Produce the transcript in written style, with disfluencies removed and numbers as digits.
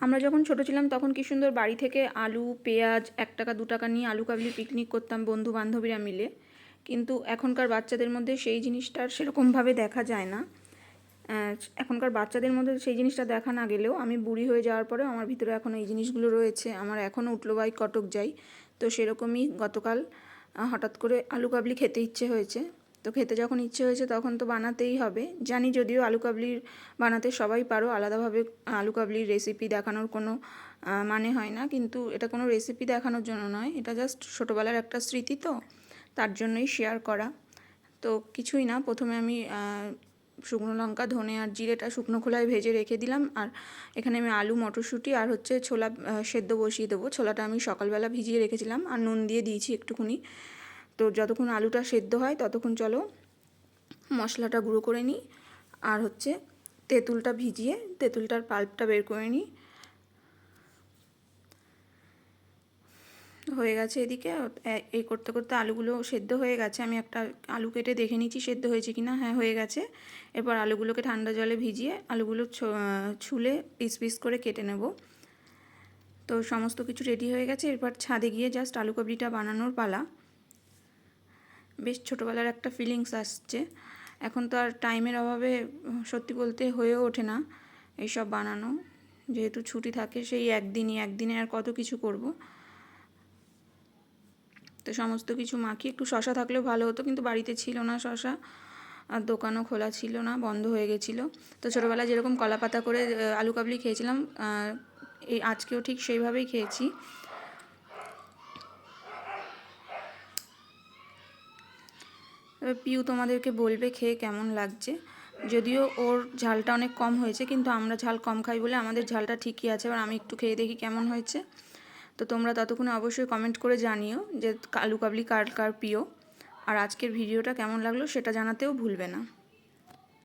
আমরা যখন ছোট ছিলাম তখন কি সুন্দর বাড়ি থেকে আলু পেঁয়াজ 1 টাকা 2 টাকা নিয়ে আলু কাবলি পিকনিক করতাম বন্ধু বান্ধবীরা মিলে। কিন্তু এখনকার বাচ্চাদের মধ্যে সেই জিনিসটা আর সেরকমভাবে দেখা যায় না। এখনকার বাচ্চাদের মধ্যে সেই জিনিসটা দেখা না গেলেও আমি বুড়ি হয়ে যাওয়ার পরেও আমার ভিতরে এখনও এই জিনিসগুলো রয়েছে। আমার এখনও উঠলো বাই কটক যাই। তো সেরকমই গতকাল হঠাৎ করে আলু কাবলি খেতে ইচ্ছে হয়েছে। তো খেতে যখন ইচ্ছে হয়েছে তখন তো বানাতেই হবে। জানি যদিও আলু কাবলির বানাতে সবাই পারো, আলাদাভাবে আলু কাবলির রেসিপি দেখানোর কোনো মানে হয় না। কিন্তু এটা কোনো রেসিপি দেখানোর জন্য নয়, এটা জাস্ট ছোটোবেলার একটা স্মৃতি, তো তার জন্যই শেয়ার করা। তো কিছুই না, প্রথমে আমি শুকনো লঙ্কা ধনে আর জিরেটা শুকনো খোলায় ভেজে রেখে দিলাম। আর এখানে আমি আলু মটরশুঁটি আর হচ্ছে ছোলা সেদ্ধ বসিয়ে দেবো। ছোলাটা আমি সকালবেলা ভিজিয়ে রেখেছিলাম আর নুন দিয়ে দিয়েছি একটুখানি। তো যতক্ষণ আলুটা সেদ্ধ হয় ততক্ষণ চলো মশলাটা গুঁড়ো করে নিই। আর হচ্ছে তেঁতুলটা ভিজিয়ে তেঁতুলটার পাল্পটা বের করে নিই। হয়ে গেছে এদিকে। এই করতে করতে আলুগুলো সেদ্ধ হয়ে গেছে। আমি একটা আলু কেটে দেখে নিচ্ছি সেদ্ধ হয়েছে কি না। হ্যাঁ, হয়ে গেছে। এরপর আলুগুলোকে ঠান্ডা জলে ভিজিয়ে আলুগুলো ছুলে পিস পিস করে কেটে নেব। তো সমস্ত কিছু রেডি হয়ে গেছে। এরপর ছাদে গিয়ে জাস্ট আলু কাবলিটা বানানোর পালা। বেশ ছোটোবেলার একটা ফিলিংস আসছে। এখন তো আর টাইমের অভাবে সত্যি বলতে হয়েও ওঠে না এইসব বানানো। যেহেতু ছুটি থাকে সেই একদিনে আর কত কিছু করব। তো সমস্ত কিছু মাখিয়ে একটু শশা থাকলেও ভালো হতো, কিন্তু বাড়িতে ছিল না শশা, আর দোকানও খোলা ছিল না, বন্ধ হয়ে গেছিলো। তো ছোটোবেলায় যেরকম কলা পাতা করে আলু কাবলি খেয়েছিলাম, এই আজকেও ঠিক সেইভাবেই খেয়েছি। এবার পিউ তোমাদেরকে বলবে খেয়ে কেমন লাগছে। যদিও ওর ঝালটা অনেক কম হয়েছে, কিন্তু আমরা ঝাল কম খাই বলে আমাদের ঝালটা ঠিকই আছে। এবার আমি একটু খেয়ে দেখি কেমন হয়েছে। তো তোমরা ততক্ষণে অবশ্যই কমেন্ট করে জানিও যে আলু কাবলি কার কার প্রিয়, আর আজকের ভিডিওটা কেমন লাগলো সেটা জানাতেও ভুলবে না।